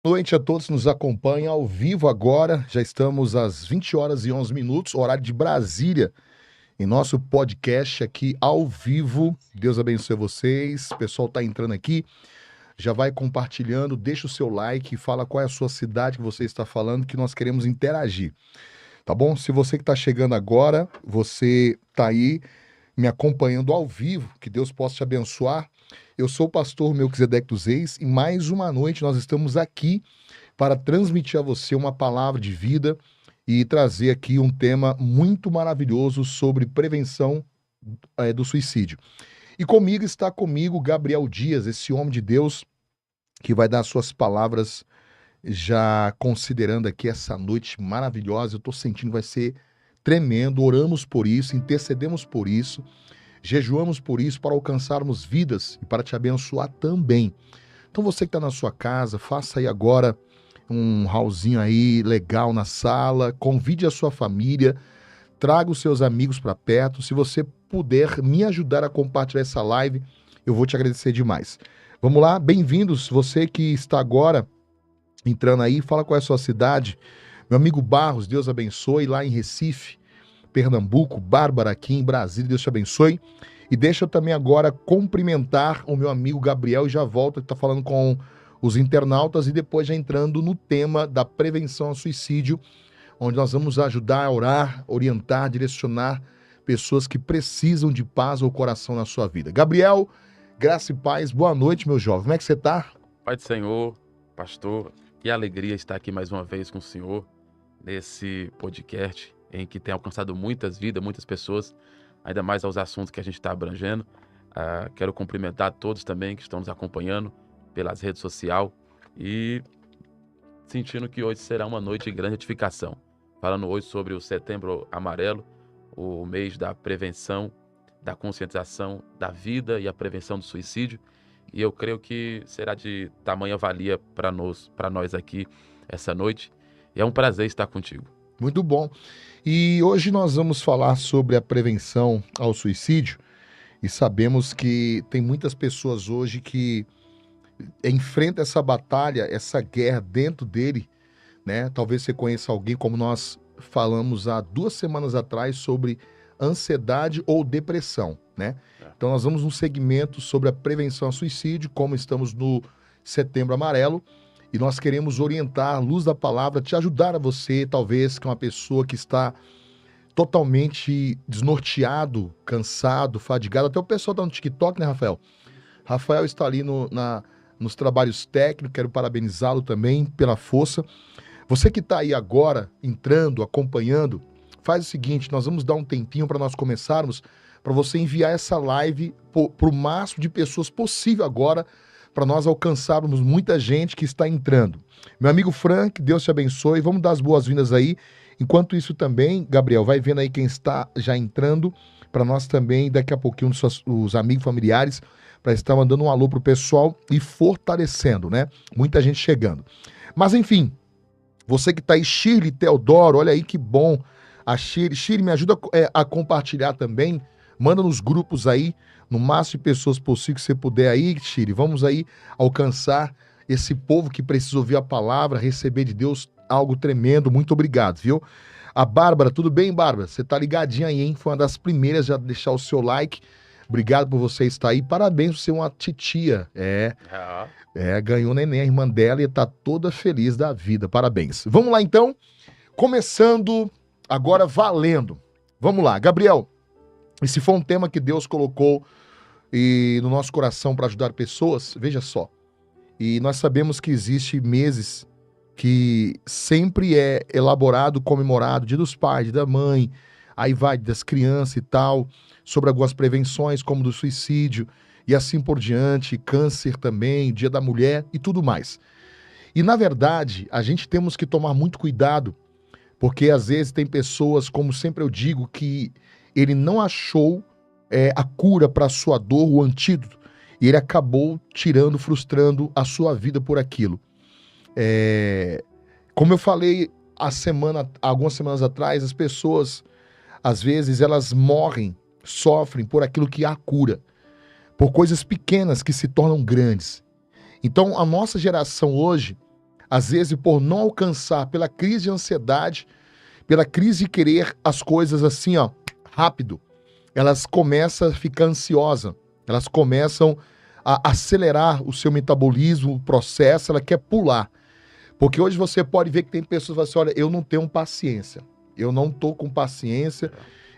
Boa noite a todos que nos acompanham ao vivo agora. Já estamos às 20 horas e 11 minutos, horário de Brasília, em nosso podcast aqui ao vivo. Deus abençoe vocês. O pessoal está entrando aqui, já vai compartilhando, deixa o seu like, fala qual é a sua cidade que você está falando, que nós queremos interagir. Tá bom? Se você que está chegando agora, você está aí me acompanhando ao vivo, que Deus possa te abençoar. Eu sou o pastor Melquisedeque dos Reis e mais uma noite nós estamos aqui para transmitir a você uma palavra de vida e trazer aqui um tema muito maravilhoso sobre prevenção do suicídio. E está comigo Gabriel Dias, esse homem de Deus que vai dar suas palavras já considerando aqui essa noite maravilhosa. Eu estou sentindo que vai ser tremendo, oramos por isso, intercedemos por isso, jejuamos por isso para alcançarmos vidas e para te abençoar também. Então você que está na sua casa, faça aí agora um hallzinho aí legal na sala, convide a sua família, traga os seus amigos para perto. Se você puder me ajudar a compartilhar essa live, eu vou te agradecer demais. Vamos lá, bem-vindos, você que está agora entrando aí, fala qual é a sua cidade. Meu amigo Barros, Deus abençoe, lá em Recife, Pernambuco, Bárbara aqui em Brasília, Deus te abençoe. E deixa eu também agora cumprimentar o meu amigo Gabriel e já volto, que está falando com os internautas e depois já entrando no tema da prevenção ao suicídio, onde nós vamos ajudar a orar, orientar, direcionar pessoas que precisam de paz ao coração na sua vida. Gabriel, graça e paz, boa noite, meu jovem. Como é que você está? Pai do Senhor, pastor, que alegria estar aqui mais uma vez com o Senhor nesse podcast em que tem alcançado muitas vidas, muitas pessoas, ainda mais aos assuntos que a gente está abrangendo. Quero cumprimentar todos também que estão nos acompanhando pelas redes sociais e sentindo que hoje será uma noite de grande edificação. Falando hoje sobre o Setembro Amarelo, o mês da prevenção, da conscientização da vida e a prevenção do suicídio. E eu creio que será de tamanha valia para nós aqui essa noite. E é um prazer estar contigo. Muito bom. E hoje nós vamos falar sobre a prevenção ao suicídio e sabemos que tem muitas pessoas hoje que enfrentam essa batalha, essa guerra dentro dele, né? Talvez você conheça alguém, como nós falamos há 2 semanas atrás, sobre ansiedade ou depressão, né? Então nós vamos num segmento sobre a prevenção ao suicídio, como estamos no Setembro Amarelo, e nós queremos orientar a luz da palavra, te ajudar a você, talvez, que é uma pessoa que está totalmente desnorteado, cansado, fadigado. Até o pessoal está no TikTok, né, Rafael? Rafael está ali nos trabalhos técnicos, quero parabenizá-lo também pela força. Você que está aí agora, entrando, acompanhando, faz o seguinte, nós vamos dar um tempinho para nós começarmos, para você enviar essa live para o máximo de pessoas possível agora, para nós alcançarmos muita gente que está entrando. Meu amigo Frank, Deus te abençoe, vamos dar as boas-vindas aí. Enquanto isso também, Gabriel, vai vendo aí quem está já entrando, para nós também, daqui a pouquinho, os amigos familiares, para estar mandando um alô pro pessoal e fortalecendo, né? Muita gente chegando. Mas enfim, você que está aí, Shirley Teodoro, olha aí que bom. A Shirley, me ajuda a compartilhar também, manda nos grupos aí, no máximo de pessoas possível que você puder aí, Shirley. Vamos aí alcançar esse povo que precisa ouvir a palavra, receber de Deus algo tremendo. Muito obrigado, viu? A Bárbara, tudo bem, Bárbara? Você tá ligadinha aí, hein? Foi uma das primeiras a deixar o seu like. Obrigado por você estar aí. Parabéns por ser uma titia. Ganhou neném, a irmã dela, e tá toda feliz da vida. Parabéns. Vamos lá, então. Começando agora valendo. Vamos lá, Gabriel. Esse foi um tema que Deus colocou no nosso coração para ajudar pessoas. Veja só. E nós sabemos que existe meses que sempre é elaborado, comemorado, Dia dos Pais, Dia da Mãe, aí vai das crianças e tal, sobre algumas prevenções, como do suicídio, e assim por diante, câncer também, Dia da Mulher e tudo mais. E, na verdade, a gente temos que tomar muito cuidado, porque às vezes tem pessoas, como sempre eu digo, que ele não achou a cura para a sua dor, o antídoto, e ele acabou tirando, frustrando a sua vida por aquilo. Como eu falei algumas semanas atrás, as pessoas, às vezes, elas morrem, sofrem por aquilo que há cura, por coisas pequenas que se tornam grandes. Então, a nossa geração hoje, às vezes por não alcançar, pela crise de ansiedade, pela crise de querer as coisas assim, ó, rápido, elas começam a ficar ansiosas, elas começam a acelerar o seu metabolismo, o processo, ela quer pular. Porque hoje você pode ver que tem pessoas que falam assim, olha, eu não tenho paciência, eu não tô com paciência,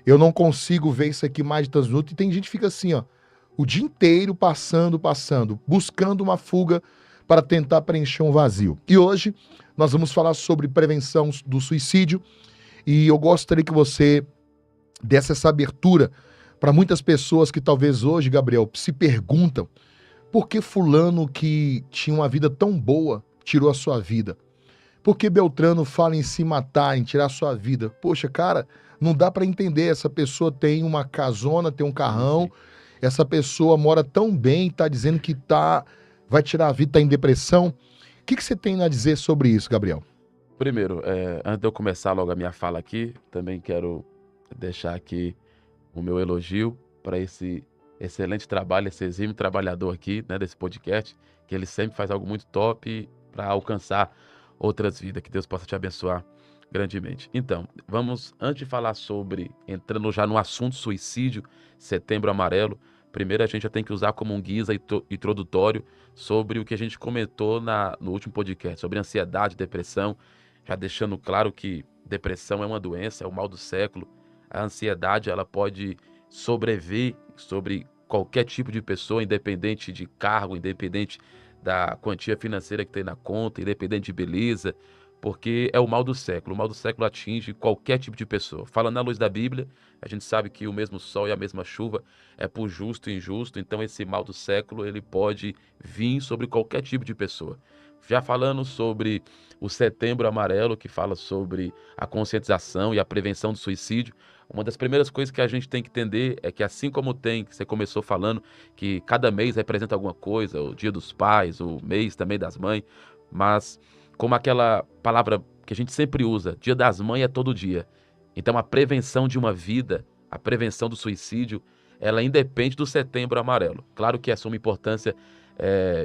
eu não consigo ver isso aqui mais de tantos minutos, e tem gente que fica assim, ó, o dia inteiro passando, buscando uma fuga para tentar preencher um vazio. E hoje nós vamos falar sobre prevenção do suicídio, e eu gostaria que você desse essa abertura para muitas pessoas que talvez hoje, Gabriel, se perguntam por que fulano que tinha uma vida tão boa tirou a sua vida? Por que Beltrano fala em se matar, em tirar a sua vida? Poxa, cara, não dá para entender. Essa pessoa tem uma casona, tem um carrão, essa pessoa mora tão bem, tá dizendo que vai tirar a vida, tá em depressão. O que você tem a dizer sobre isso, Gabriel? Primeiro, antes de eu começar logo a minha fala aqui, também quero deixar aqui o meu elogio para esse excelente trabalho, esse exímio trabalhador aqui, né, desse podcast, que ele sempre faz algo muito top para alcançar outras vidas. Que Deus possa te abençoar grandemente. Então, vamos, antes de falar sobre, entrando já no assunto suicídio, Setembro Amarelo, primeiro a gente já tem que usar como um guisa introdutório sobre o que a gente comentou no último podcast, sobre ansiedade, depressão, já deixando claro que depressão é uma doença, é o mal do século. A ansiedade, ela pode sobreviver sobre qualquer tipo de pessoa, independente de cargo, independente da quantia financeira que tem na conta, independente de beleza, porque é o mal do século. O mal do século atinge qualquer tipo de pessoa. Falando à luz da Bíblia, a gente sabe que o mesmo sol e a mesma chuva é por justo e injusto, então esse mal do século ele pode vir sobre qualquer tipo de pessoa. Já falando sobre o Setembro Amarelo, que fala sobre a conscientização e a prevenção do suicídio, uma das primeiras coisas que a gente tem que entender é que assim como que você começou falando, que cada mês representa alguma coisa, o Dia dos Pais, o mês também das mães, mas como aquela palavra que a gente sempre usa, Dia das Mães é todo dia. Então a prevenção de uma vida, a prevenção do suicídio, ela independe do Setembro Amarelo. Claro que é suma importância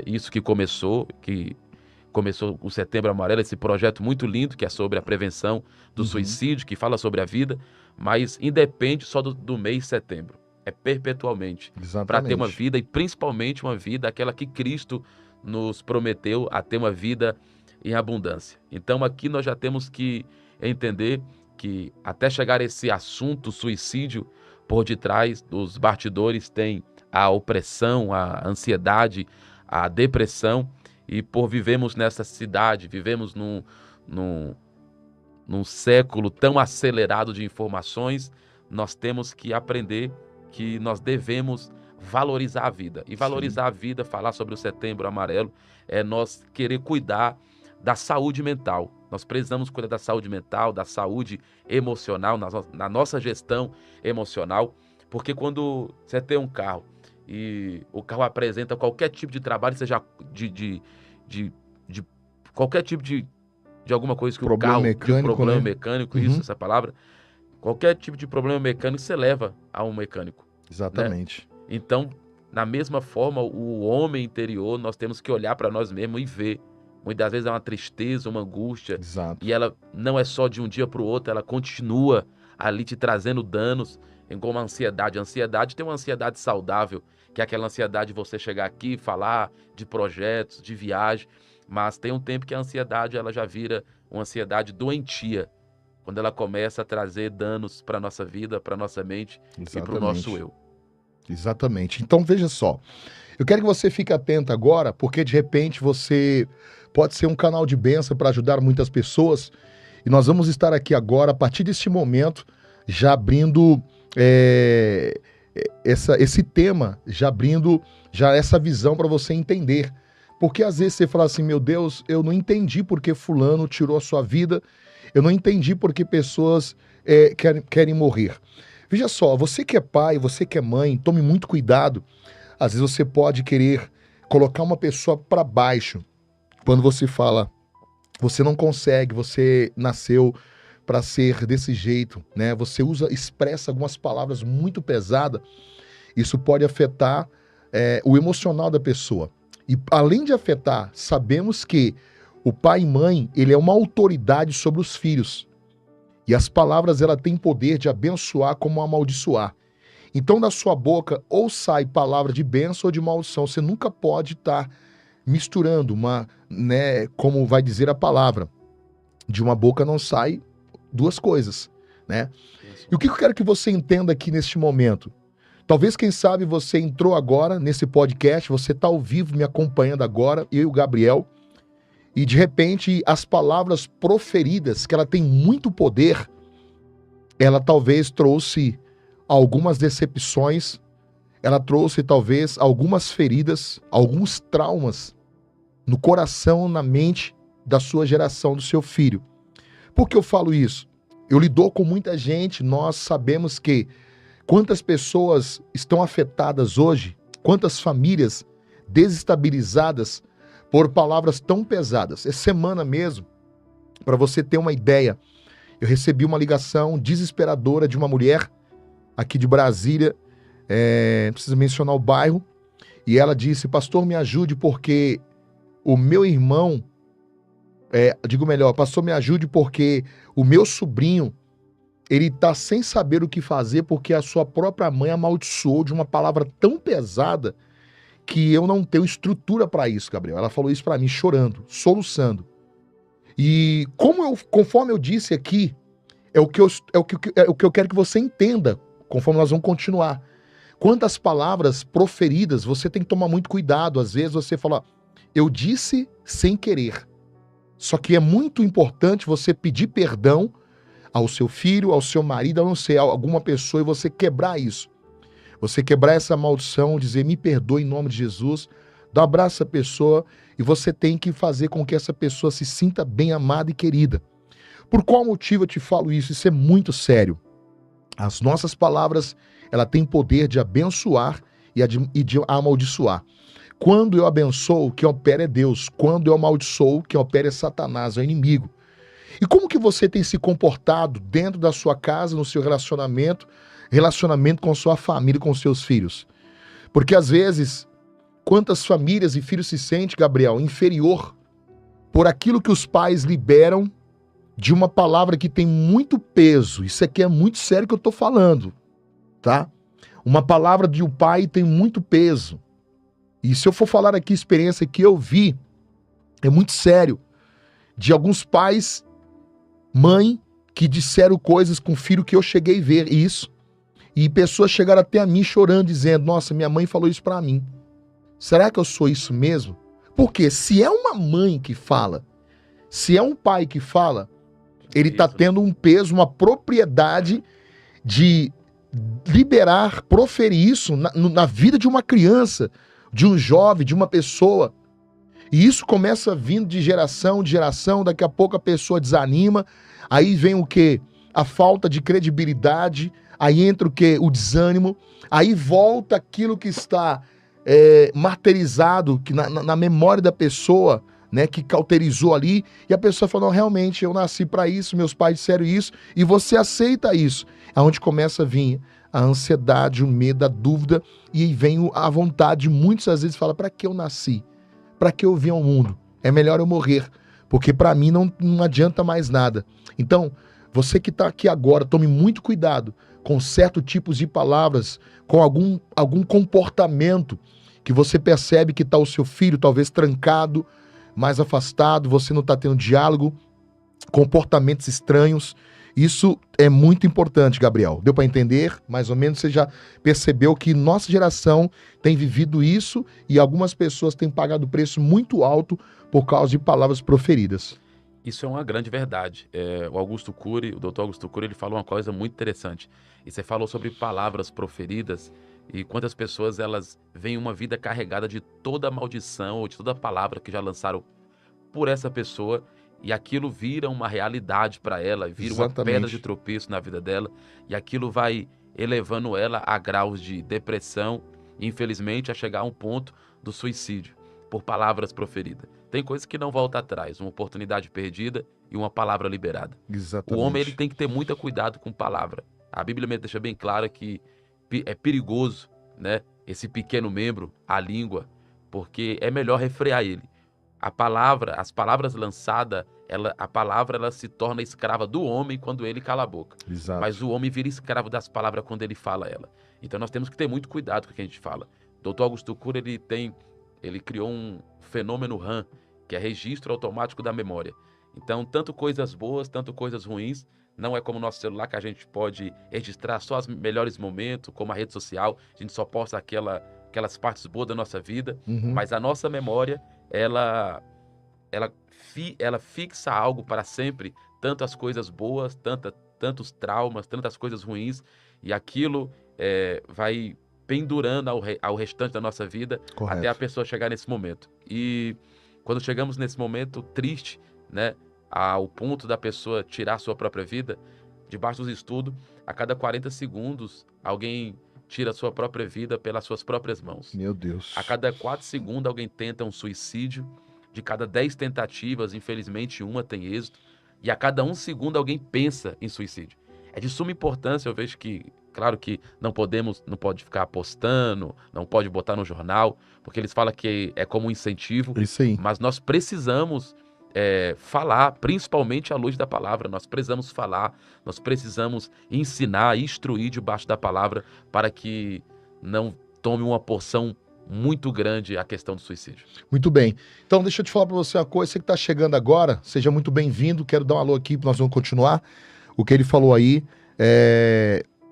isso que começou o Setembro Amarelo, esse projeto muito lindo que é sobre a prevenção do suicídio, que fala sobre a vida, mas independe só do mês de setembro, é perpetualmente, para ter uma vida, e principalmente uma vida, aquela que Cristo nos prometeu, a ter uma vida em abundância. Então aqui nós já temos que entender que até chegar a esse assunto, suicídio, por detrás dos bastidores tem a opressão, a ansiedade, a depressão, e por vivemos nessa cidade, vivemos num século tão acelerado de informações, nós temos que aprender que nós devemos valorizar a vida. E valorizar a vida, falar sobre o Setembro Amarelo, é nós querer cuidar da saúde mental. Nós precisamos cuidar da saúde mental, da saúde emocional, na nossa gestão emocional, porque quando você tem um carro e o carro apresenta qualquer tipo de trabalho, seja de qualquer tipo de alguma coisa que problema o carro, mecânico, de problema né? mecânico, isso, essa palavra, qualquer tipo de problema mecânico você leva a um mecânico. Exatamente. Né? Então, na mesma forma, o homem interior, nós temos que olhar para nós mesmos e ver. Muitas vezes é uma tristeza, uma angústia, Exato. e ela não é só de um dia para o outro, ela continua ali te trazendo danos, como a ansiedade. A ansiedade tem uma ansiedade saudável, que é aquela ansiedade de você chegar aqui e falar de projetos, de viagem, mas tem um tempo que a ansiedade ela já vira uma ansiedade doentia, quando ela começa a trazer danos para a nossa vida, para a nossa mente e para o nosso eu. Exatamente. Então veja só, eu quero que você fique atento agora, porque de repente você pode ser um canal de bênção para ajudar muitas pessoas, e nós vamos estar aqui agora, a partir deste momento, já abrindo esse tema, já abrindo já essa visão para você entender. Porque às vezes você fala assim, meu Deus, eu não entendi por que fulano tirou a sua vida, eu não entendi por que pessoas querem morrer. Veja só, você que é pai, você que é mãe, tome muito cuidado. Às vezes você pode querer colocar uma pessoa para baixo. Quando você fala, você não consegue, você nasceu para ser desse jeito, né? Você expressa algumas palavras muito pesadas. Isso pode afetar o emocional da pessoa. E além de afetar, sabemos que O pai e mãe, ele é uma autoridade sobre os filhos. E as palavras, ela tem poder de abençoar como amaldiçoar. Então, da sua boca, ou sai palavra de bênção ou de maldição. Você nunca pode estar misturando como vai dizer a palavra. De uma boca não sai duas coisas, né? E o que eu quero que você entenda aqui neste momento? Talvez, quem sabe, você entrou agora nesse podcast, você está ao vivo me acompanhando agora, eu e o Gabriel, e de repente as palavras proferidas, que ela tem muito poder, ela talvez trouxe algumas decepções, ela trouxe talvez algumas feridas, alguns traumas no coração, na mente da sua geração, do seu filho. Por que eu falo isso? Eu lido com muita gente, nós sabemos que quantas pessoas estão afetadas hoje, quantas famílias desestabilizadas por palavras tão pesadas. Essa semana mesmo, para você ter uma ideia, eu recebi uma ligação desesperadora de uma mulher aqui de Brasília, não precisa mencionar o bairro, e ela disse: pastor, me ajude porque o meu irmão, pastor, me ajude porque o meu sobrinho, ele tá sem saber o que fazer porque a sua própria mãe amaldiçoou de uma palavra tão pesada que eu não tenho estrutura para isso, Gabriel. Ela falou isso para mim chorando, soluçando. E conforme eu disse aqui, é o que eu quero que você entenda, conforme nós vamos continuar. Quantas palavras proferidas, você tem que tomar muito cuidado. Às vezes você fala, eu disse sem querer. Só que é muito importante você pedir perdão ao seu filho, ao seu marido, a não ser a alguma pessoa, e você quebrar isso. Você quebrar essa maldição, dizer, me perdoe em nome de Jesus, dá um abraço à pessoa, e você tem que fazer com que essa pessoa se sinta bem amada e querida. Por qual motivo eu te falo isso? Isso é muito sério. As nossas palavras, ela tem poder de abençoar e de amaldiçoar. Quando eu abençoo, quem opera é Deus. Quando eu amaldiçoo, quem opera é Satanás, é o inimigo. E como que você tem se comportado dentro da sua casa, no seu relacionamento com sua família, com seus filhos? Porque às vezes, quantas famílias e filhos se sentem, Gabriel, inferior por aquilo que os pais liberam de uma palavra que tem muito peso. Isso aqui é muito sério que eu estou falando, tá? Uma palavra de um pai tem muito peso. E se eu for falar aqui experiência que eu vi, é muito sério. De alguns pais, mãe, que disseram coisas com o filho que eu cheguei a ver isso. E pessoas chegaram até a mim chorando, dizendo, nossa, minha mãe falou isso pra mim. Será que eu sou isso mesmo? Porque se é uma mãe que fala, se é um pai que fala, ele está tendo um peso, uma propriedade de liberar, proferir isso na vida de uma criança, de um jovem, de uma pessoa. E isso começa vindo de geração, daqui a pouco a pessoa desanima, aí vem o quê? A falta de credibilidade, aí entra o quê? O desânimo, aí volta aquilo que está martirizado que na memória da pessoa, né, que cauterizou ali, e a pessoa fala, não, realmente, eu nasci para isso, meus pais disseram isso, e você aceita isso. É onde começa a vir a ansiedade, o medo, a dúvida, e aí vem a vontade, muitas às vezes fala, para que eu nasci? Para que eu vim ao mundo? É melhor eu morrer, porque para mim não adianta mais nada. Então, você que está aqui agora, tome muito cuidado com certos tipos de palavras, com algum comportamento que você percebe que está o seu filho talvez trancado, mais afastado, você não está tendo diálogo, comportamentos estranhos. Isso é muito importante, Gabriel. Deu para entender? Mais ou menos você já percebeu que nossa geração tem vivido isso e algumas pessoas têm pagado preço muito alto por causa de palavras proferidas. Isso é uma grande verdade. O doutor Augusto Cury, ele falou uma coisa muito interessante. E você falou sobre palavras proferidas e quantas pessoas elas veem uma vida carregada de toda a maldição ou de toda a palavra que já lançaram por essa pessoa e aquilo vira uma realidade para ela, vira uma pedra de tropeço na vida dela e aquilo vai elevando ela a graus de depressão e, infelizmente, a chegar a um ponto do suicídio por palavras proferidas. Tem coisas que não volta atrás, uma oportunidade perdida e uma palavra liberada. Exatamente. O homem ele tem que ter muito cuidado com palavra. A Bíblia me deixa bem clara que é perigoso, né, esse pequeno membro, a língua, porque é melhor refrear ele. as palavras lançadas, a palavra ela se torna escrava do homem quando ele cala a boca. Exato. Mas o homem vira escravo das palavras quando ele fala ela. Então nós temos que ter muito cuidado com o que a gente fala. Dr. Augusto Cury, ele criou um fenômeno RAM, que é registro automático da memória. Então, tanto coisas boas, tanto coisas ruins, não é como o nosso celular que a gente pode registrar só os melhores momentos, como a rede social, a gente só posta aquelas partes boas da nossa vida, mas a nossa memória, ela fixa algo para sempre, tanto as coisas boas, tantos traumas, tantas coisas ruins, e aquilo vai pendurando ao restante da nossa vida, Correto. até a pessoa chegar nesse momento. E quando chegamos nesse momento triste, né, ao ponto da pessoa tirar a sua própria vida, debaixo dos estudos, a cada 40 segundos, alguém tira a sua própria vida pelas suas próprias mãos. Meu Deus. A cada 4 segundos, alguém tenta um suicídio. De cada 10 tentativas, infelizmente, uma tem êxito. E a cada 1 segundo, alguém pensa em suicídio. É de suma importância, eu vejo que, claro que não pode ficar postando, não pode botar no jornal, porque eles falam que é como um incentivo. Isso aí. Mas nós precisamos falar, principalmente à luz da palavra. Nós precisamos falar, nós precisamos ensinar, instruir debaixo da palavra para que não tome uma porção muito grande a questão do suicídio. Muito bem. Então, deixa eu te falar para você uma coisa. Você que está chegando agora, seja muito bem-vindo. Quero dar um alô aqui, nós vamos continuar. O que ele falou aí,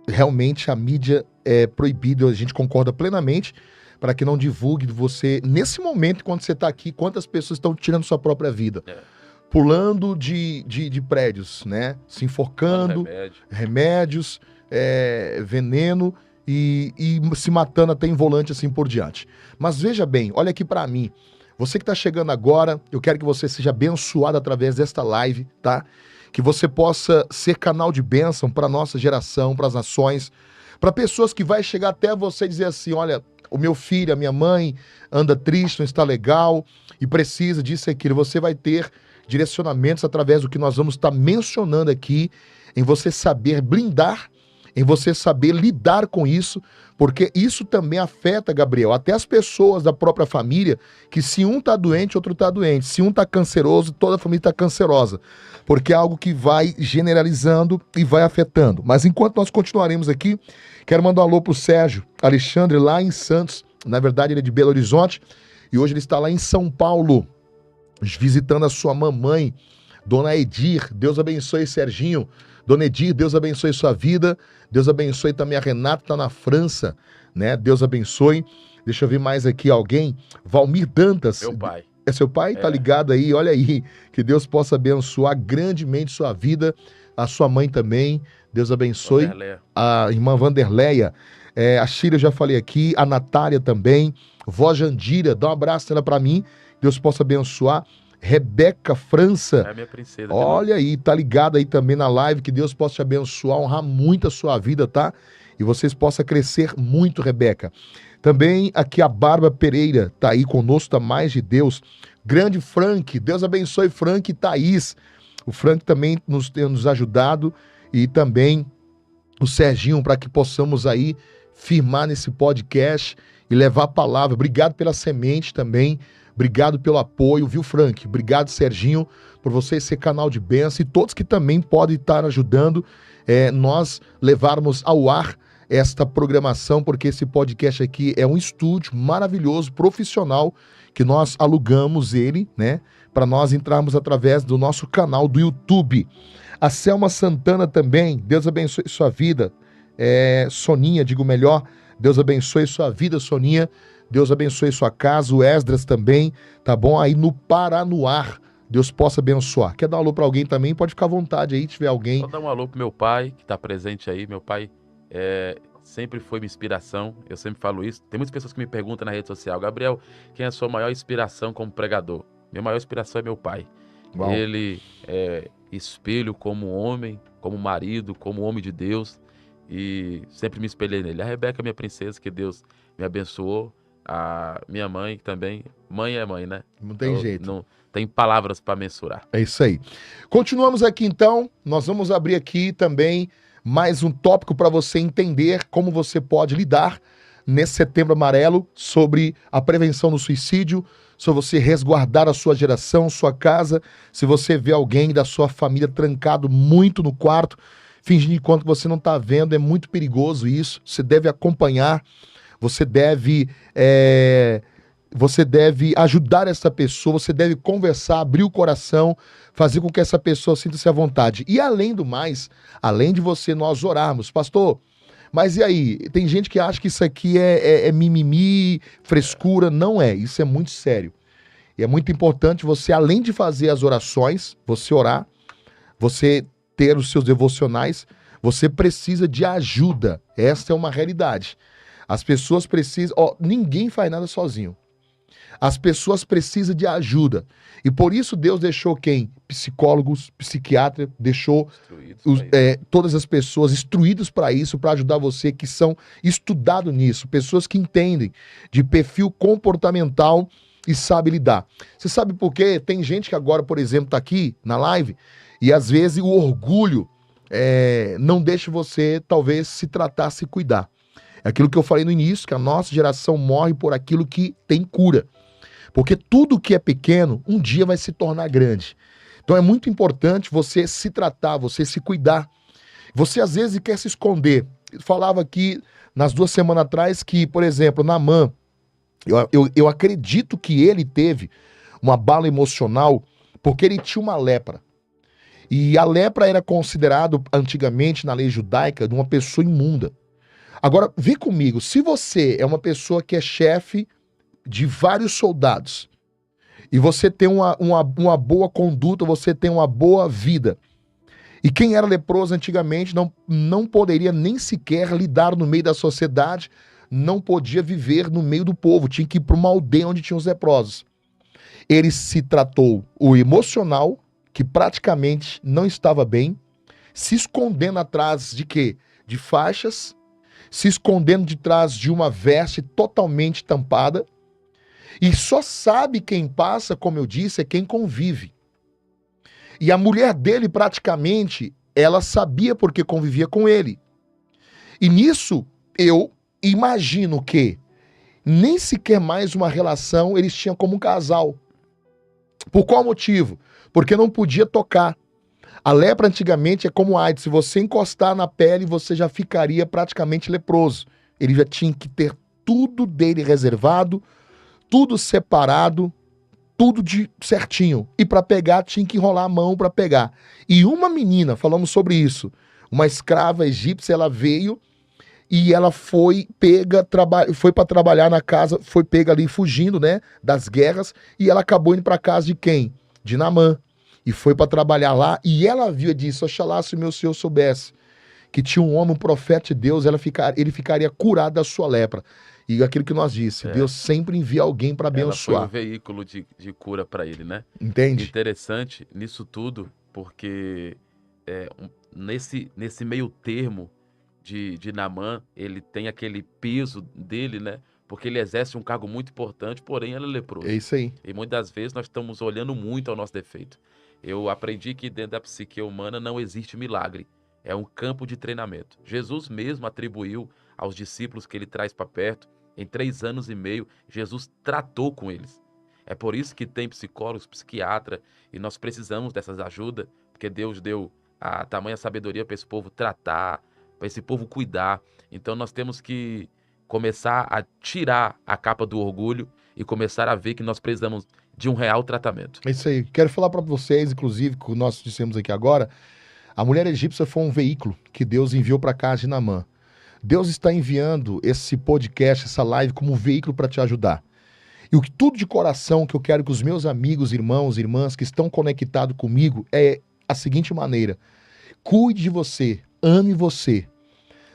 realmente a mídia é proibida, a gente concorda plenamente, para que não divulgue você, nesse momento, quando você está aqui, quantas pessoas estão tirando sua própria vida. Pulando de prédios, né? Se enforcando, remédios, veneno e se matando até em volante, assim por diante. Mas veja bem, olha aqui para mim. Você que está chegando agora, eu quero que você seja abençoado através desta live, tá? Que você possa ser canal de bênção para a nossa geração, para as nações, para pessoas que vai chegar até você e dizer assim, olha, o meu filho, a minha mãe anda triste, não está legal e precisa disso e aquilo. Você vai ter direcionamentos através do que nós vamos estar mencionando aqui, em você saber blindar, em você saber lidar com isso, porque isso também afeta, Gabriel, até as pessoas da própria família, que se um tá doente, outro tá doente. Se um tá canceroso, toda a família tá cancerosa. Porque é algo que vai generalizando e vai afetando. Mas enquanto nós continuaremos aqui, quero mandar um alô pro Sérgio Alexandre, lá em Santos. Na verdade, ele é de Belo Horizonte, e hoje ele está lá em São Paulo, visitando a sua mamãe, Dona Edir. Deus abençoe, Serginho. Dona Edir, Deus abençoe sua vida. Deus abençoe também a Renata, tá na França, né? Deus abençoe. Deixa eu ver mais aqui alguém. Valmir Dantas. Meu pai. É seu pai? Tá ligado aí? Olha aí. Que Deus possa abençoar grandemente sua vida. A sua mãe também. Deus abençoe. Vanderleia. A irmã Vanderleia. A Sheila, eu já falei aqui. A Natália também. Vó Jandira, dá um abraço nela pra mim. Deus possa abençoar. Rebeca França. É a minha princesa. Olha aí, tá ligado aí também na live, que Deus possa te abençoar, honrar muito a sua vida, tá? E vocês possam crescer muito, Rebeca. Também aqui a Bárbara Pereira tá aí conosco, tá mais de Deus. Grande Frank, Deus abençoe Frank e Thaís. O Frank também tem nos ajudado e também o Serginho, para que possamos aí firmar nesse podcast e levar a palavra. Obrigado pela semente também. Obrigado pelo apoio, viu, Frank? Obrigado, Serginho, por você ser canal de bênção e todos que também podem estar ajudando nós levarmos ao ar esta programação, porque esse podcast aqui é um estúdio maravilhoso, profissional, que nós alugamos ele, né? Para nós entrarmos através do nosso canal do YouTube. A Selma Santana também, Deus abençoe sua vida. Soninha, digo melhor, Deus abençoe sua vida, Soninha. Deus abençoe sua casa, o Esdras também, tá bom? Aí no Paranoar, Deus possa abençoar. Quer dar um alô pra alguém também? Pode ficar à vontade aí, se tiver alguém. Vou dar um alô pro meu pai, que tá presente aí. Meu pai sempre foi minha inspiração, eu sempre falo isso. Tem muitas pessoas que me perguntam na rede social, Gabriel, quem é a sua maior inspiração como pregador? Minha maior inspiração é meu pai. Uau. Ele é espelho como homem, como marido, como homem de Deus, e sempre me espelhei nele. A Rebeca, minha princesa, que Deus me abençoou. A minha mãe também. Mãe é mãe, né? Não tem jeito. Não tem palavras para mensurar. É isso aí. Continuamos aqui então. Nós vamos abrir aqui também mais um tópico para você entender como você pode lidar nesse Setembro Amarelo sobre a prevenção do suicídio, sobre você resguardar a sua geração, sua casa. Se você vê alguém da sua família trancado muito no quarto, fingindo enquanto você não está vendo, é muito perigoso isso. Você deve acompanhar, você deve, você deve ajudar essa pessoa, você deve conversar, abrir o coração, fazer com que essa pessoa sinta-se à vontade. E além do mais, além de nós orarmos, pastor, mas e aí? Tem gente que acha que isso aqui é mimimi, frescura. Não é, isso é muito sério. E é muito importante você, além de fazer as orações, você orar, você ter os seus devocionais, você precisa de ajuda. Essa é uma realidade. As pessoas precisam... ninguém faz nada sozinho. As pessoas precisam de ajuda. E por isso Deus deixou quem? Psicólogos, psiquiatras, deixou todas as pessoas instruídas para isso, para ajudar você, que são estudados nisso. Pessoas que entendem de perfil comportamental e sabe lidar. Você sabe por quê? Tem gente que agora, por exemplo, está aqui na live e às vezes o orgulho não deixa você, talvez, se tratar, se cuidar. É aquilo que eu falei no início, que a nossa geração morre por aquilo que tem cura. Porque tudo que é pequeno, um dia vai se tornar grande. Então é muito importante você se tratar, você se cuidar. Você às vezes quer se esconder. Eu falava aqui nas 2 semanas atrás que, por exemplo, Naamã, eu acredito que ele teve uma bala emocional porque ele tinha uma lepra. E a lepra era considerado antigamente na lei judaica de uma pessoa imunda. Agora, vem comigo, se você é uma pessoa que é chefe de vários soldados e você tem uma boa conduta, você tem uma boa vida, e quem era leproso antigamente não poderia nem sequer lidar no meio da sociedade, não podia viver no meio do povo, tinha que ir para uma aldeia onde tinha os leprosos. Ele se tratou o emocional, que praticamente não estava bem, se escondendo atrás de quê? De faixas, se escondendo de trás de uma veste totalmente tampada, e só sabe quem passa, como eu disse, é quem convive. E a mulher dele, praticamente, ela sabia porque convivia com ele. E nisso, eu imagino que nem sequer mais uma relação eles tinham como um casal. Por qual motivo? Porque não podia tocar. A lepra antigamente é como AIDS. Se você encostar na pele, você já ficaria praticamente leproso. Ele já tinha que ter tudo dele reservado, tudo separado, tudo de certinho. E para pegar, tinha que enrolar a mão para pegar. E uma menina, falamos sobre isso, uma escrava egípcia, ela veio e ela foi pega, foi para trabalhar na casa, foi pega ali fugindo, né, das guerras, e ela acabou indo para casa de quem? De Naamã. E foi para trabalhar lá, e ela viu e disse: oxalá se o meu senhor soubesse que tinha um homem, um profeta de Deus, ele ficaria curado da sua lepra. E aquilo que nós disse, Deus sempre envia alguém para abençoar. Ela foi um veículo de cura para ele, né? Entende? Interessante nisso tudo, porque nesse meio termo de Naamã, ele tem aquele peso dele, né? Porque ele exerce um cargo muito importante, porém ele é leproso. É isso aí. E muitas vezes nós estamos olhando muito ao nosso defeito. Eu aprendi que dentro da psique humana não existe milagre. É um campo de treinamento. Jesus mesmo atribuiu aos discípulos que ele traz para perto. Em 3 anos e meio, Jesus tratou com eles. É por isso que tem psicólogos, psiquiatra, e nós precisamos dessas ajudas, porque Deus deu a tamanha sabedoria para esse povo tratar, para esse povo cuidar. Então nós temos que começar a tirar a capa do orgulho e começar a ver que nós precisamos de um real tratamento. É isso aí. Quero falar para vocês, inclusive, que nós dissemos aqui agora, a mulher egípcia foi um veículo que Deus enviou para casa de Naamã. Deus está enviando esse podcast, essa live, como um veículo para te ajudar. E tudo de coração que eu quero que os meus amigos, irmãos, irmãs que estão conectados comigo é a seguinte maneira: cuide de você, ame você.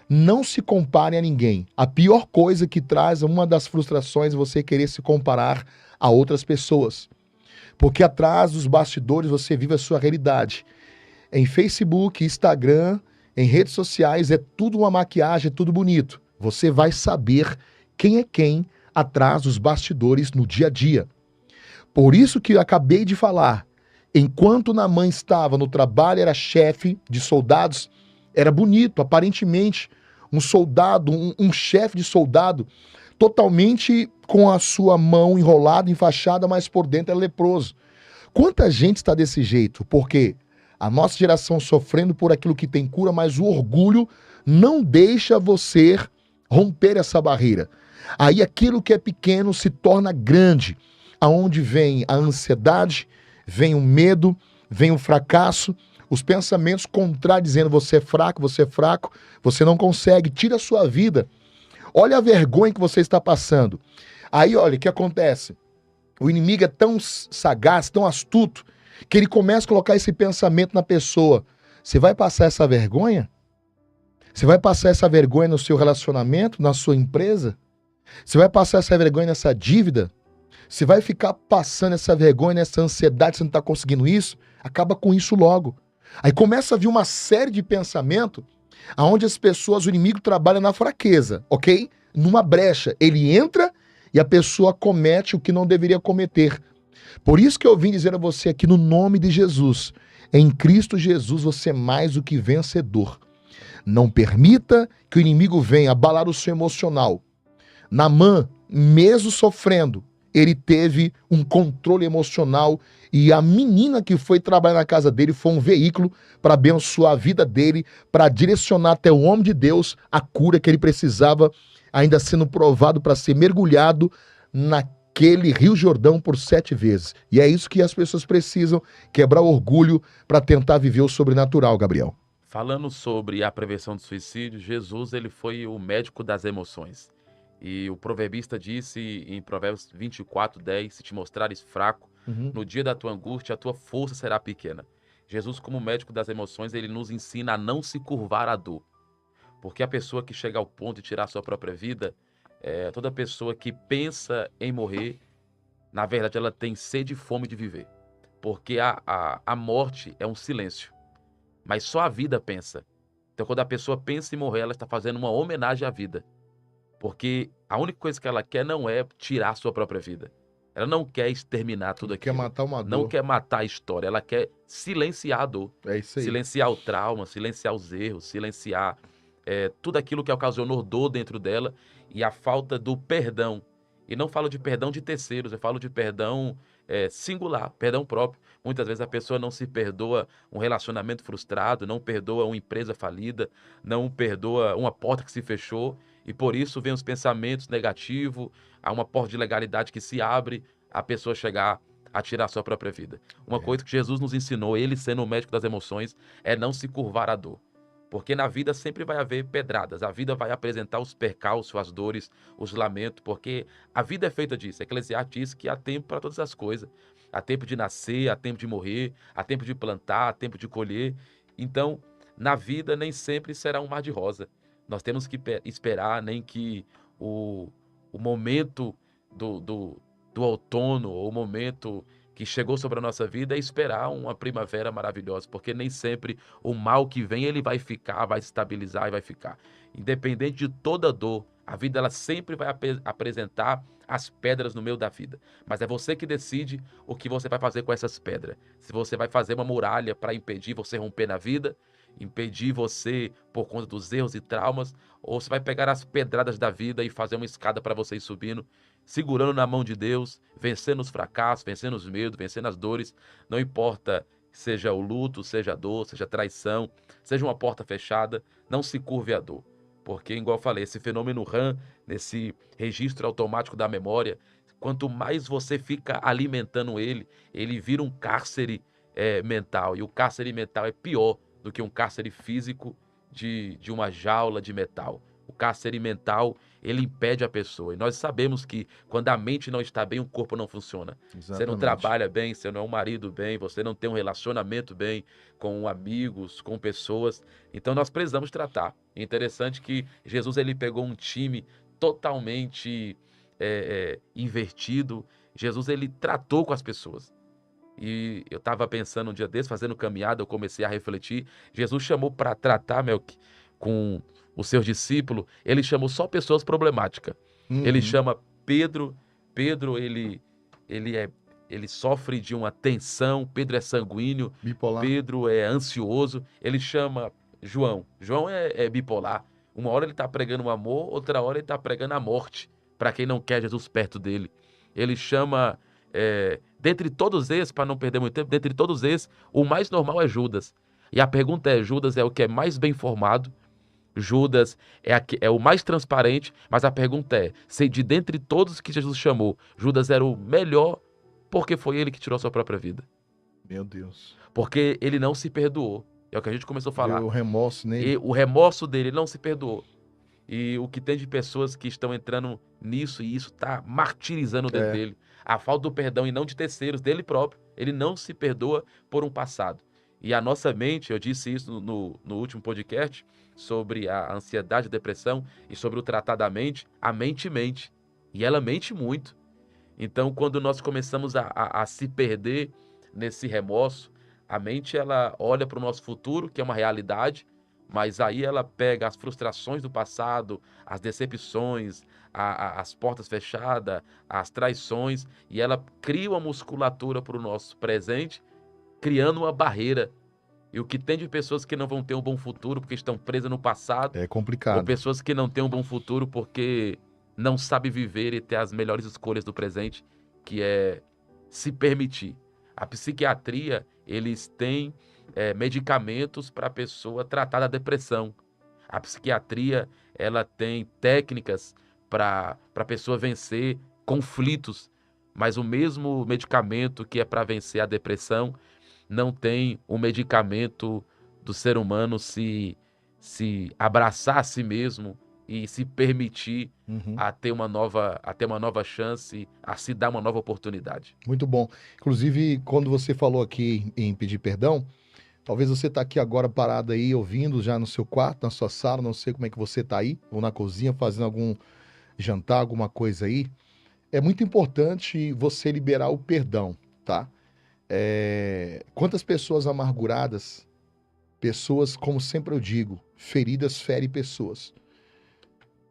Não se compare a ninguém. A pior coisa que traz uma das frustrações é você querer se comparar a outras pessoas. Porque atrás dos bastidores você vive a sua realidade. Em Facebook, Instagram, em redes sociais, é tudo uma maquiagem, é tudo bonito. Você vai saber quem é quem atrás dos bastidores no dia a dia. Por isso que eu acabei de falar, enquanto Naamã estava no trabalho, era chefe de soldados, era bonito, aparentemente, um soldado, um chefe de soldado, totalmente com a sua mão enrolada, enfaixada, mas por dentro é leproso. Quanta gente está desse jeito? Porque a nossa geração sofrendo por aquilo que tem cura, mas o orgulho não deixa você romper essa barreira. Aí aquilo que é pequeno se torna grande, aonde vem a ansiedade, vem o medo, vem o fracasso, os pensamentos contradizendo você é fraco, você não consegue, tira a sua vida. Olha a vergonha que você está passando. Aí, olha, o que acontece? O inimigo é tão sagaz, tão astuto, que ele começa a colocar esse pensamento na pessoa. Você vai passar essa vergonha? Você vai passar essa vergonha no seu relacionamento, na sua empresa? Você vai passar essa vergonha nessa dívida? Você vai ficar passando essa vergonha, nessa ansiedade, você não está conseguindo isso? Acaba com isso logo. Aí começa a vir uma série de pensamento onde as pessoas, o inimigo trabalha na fraqueza, ok? Numa brecha. Ele entra e a pessoa comete o que não deveria cometer. Por isso que eu vim dizer a você aqui no nome de Jesus. Em Cristo Jesus você é mais do que vencedor. Não permita que o inimigo venha abalar o seu emocional. Naamã, mesmo sofrendo, ele teve um controle emocional e a menina que foi trabalhar na casa dele foi um veículo para abençoar a vida dele, para direcionar até o homem de Deus a cura que ele precisava, ainda sendo provado para ser mergulhado naquele Rio Jordão por 7 vezes. E é isso que as pessoas precisam, quebrar o orgulho para tentar viver o sobrenatural, Gabriel. Falando sobre a prevenção do suicídio, Jesus ele foi o médico das emoções. E o proverbista disse em Provérbios 24:10, se te mostrares fraco, no dia da tua angústia, a tua força será pequena. Jesus, como médico das emoções, ele nos ensina a não se curvar à dor. Porque a pessoa que chega ao ponto de tirar sua própria vida, toda pessoa que pensa em morrer, na verdade ela tem sede e fome de viver. Porque a morte é um silêncio, mas só a vida pensa. Então quando a pessoa pensa em morrer, ela está fazendo uma homenagem à vida. Porque a única coisa que ela quer não é tirar a sua própria vida. Ela não quer exterminar tudo aquilo. Quer matar uma Não dor. quer matar a história. Ela quer silenciar a dor. É isso aí. Silenciar o trauma, silenciar os erros, silenciar tudo aquilo que ocasionou dor dentro dela e a falta do perdão. E não falo de perdão de terceiros, eu falo de perdão singular, perdão próprio. Muitas vezes a pessoa não se perdoa um relacionamento frustrado, não perdoa uma empresa falida, não perdoa uma porta que se fechou. E por isso vem os pensamentos negativos, há uma porta de legalidade que se abre, a pessoa chegar a tirar a sua própria vida. Uma coisa que Jesus nos ensinou, ele sendo o médico das emoções, é não se curvar à dor. Porque na vida sempre vai haver pedradas, a vida vai apresentar os percalços, as dores, os lamentos, porque a vida é feita disso. Eclesiastes diz que há tempo para todas as coisas. Há tempo de nascer, há tempo de morrer, há tempo de plantar, há tempo de colher. Então, na vida nem sempre será um mar de rosa. Nós temos que esperar nem que o momento do outono, ou o momento que chegou sobre a nossa vida, é esperar uma primavera maravilhosa, porque nem sempre o mal que vem, ele vai ficar, vai se estabilizar e vai ficar. Independente de toda dor, a vida ela sempre vai apresentar as pedras no meio da vida. Mas é você que decide o que você vai fazer com essas pedras. Se você vai fazer uma muralha para impedir você romper na vida, impedir você por conta dos erros e traumas, ou você vai pegar as pedradas da vida e fazer uma escada para você ir subindo, segurando na mão de Deus, vencendo os fracassos, vencendo os medos, vencendo as dores, não importa seja o luto, seja a dor, seja a traição, seja uma porta fechada, não se curve à dor. Porque, igual eu falei, esse fenômeno RAM, nesse registro automático da memória, quanto mais você fica alimentando ele, ele vira um cárcere mental, e o cárcere mental é pior do que um cárcere físico de uma jaula de metal. O cárcere mental, ele impede a pessoa. E nós sabemos que quando a mente não está bem, o corpo não funciona. Exatamente. Você não trabalha bem, você não é um marido bem, você não tem um relacionamento bem com amigos, com pessoas. Então nós precisamos tratar. É interessante que Jesus ele pegou um time totalmente invertido. Jesus ele tratou com as pessoas. E eu estava pensando um dia desse, fazendo caminhada, eu comecei a refletir. Jesus chamou para tratar, Melk, com os seus discípulos, ele chamou só pessoas problemáticas. Ele chama Pedro, ele sofre de uma tensão, Pedro é sanguíneo, Bipolar. Pedro é ansioso. Ele chama João é bipolar. Uma hora ele está pregando o amor, outra hora ele está pregando a morte. para quem não quer Jesus perto dele. Ele chama, dentre todos esses, para não perder muito tempo, dentre todos esses, o mais normal é Judas. E a pergunta é, Judas é o que é mais bem formado, Judas é o mais transparente, mas a pergunta é, se de dentre todos que Jesus chamou, Judas era o melhor, porque foi ele que tirou a sua própria vida. Meu Deus. Porque ele não se perdoou. É o que a gente começou a falar. Deu remorso nele. E o remorso dele, ele não se perdoou. E o que tem de pessoas que estão entrando nisso, e isso está martirizando dentro dele. A falta do perdão e não de terceiros, dele próprio. Ele não se perdoa por um passado. E a nossa mente, eu disse isso no último podcast, sobre a ansiedade, a depressão e sobre o tratar da mente, a mente mente. E ela mente muito. Então, quando nós começamos a se perder nesse remorso, a mente ela olha para o nosso futuro, que é uma realidade, mas aí ela pega as frustrações do passado, as decepções, as portas fechadas, as traições, e ela cria uma musculatura para o nosso presente, criando uma barreira. E o que tem de pessoas que não vão ter um bom futuro porque estão presas no passado, É complicado. ou pessoas que não têm um bom futuro porque não sabem viver e ter as melhores escolhas do presente, que é se permitir. A psiquiatria, eles têm medicamentos para a pessoa tratar da depressão. A psiquiatria, ela tem técnicas para a pessoa vencer conflitos, mas o mesmo medicamento que é para vencer a depressão não tem o medicamento do ser humano se abraçar a si mesmo e se permitir a ter uma nova chance, a se dar uma nova oportunidade. Muito bom. Inclusive, quando você falou aqui em pedir perdão, talvez você está aqui agora parado aí, ouvindo já no seu quarto, na sua sala, não sei como é que você está aí, ou na cozinha, fazendo algum jantar, alguma coisa aí. É muito importante você liberar o perdão, tá? Quantas pessoas amarguradas, pessoas, como sempre eu digo, feridas ferem pessoas.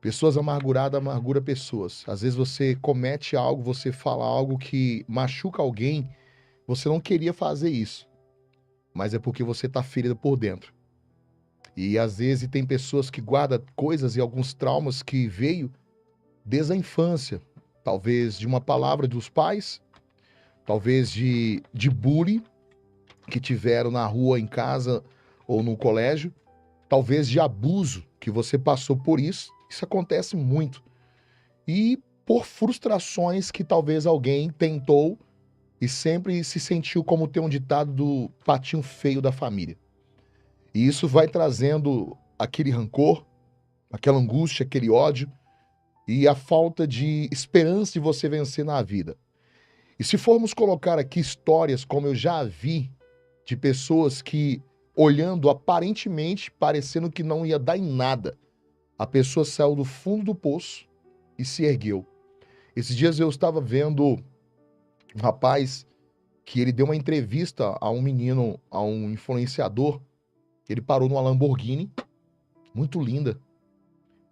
Pessoas amarguradas amargura pessoas. Às vezes você comete algo, você fala algo que machuca alguém, você não queria fazer isso, mas é porque você está ferida por dentro. E às vezes tem pessoas que guardam coisas e alguns traumas que veio desde a infância, talvez de uma palavra dos pais, talvez de bullying que tiveram na rua, em casa ou no colégio, talvez de abuso que você passou por isso. Isso acontece muito. E por frustrações que talvez alguém tentou e sempre se sentiu, como tem um ditado, do patinho feio da família. E isso vai trazendo aquele rancor, aquela angústia, aquele ódio e a falta de esperança de você vencer na vida. E se formos colocar aqui histórias, como eu já vi, de pessoas que, olhando aparentemente, parecendo que não ia dar em nada, a pessoa saiu do fundo do poço e se ergueu. Esses dias eu estava vendo um rapaz que ele deu uma entrevista a um menino, a um influenciador. Ele parou numa Lamborghini, muito linda.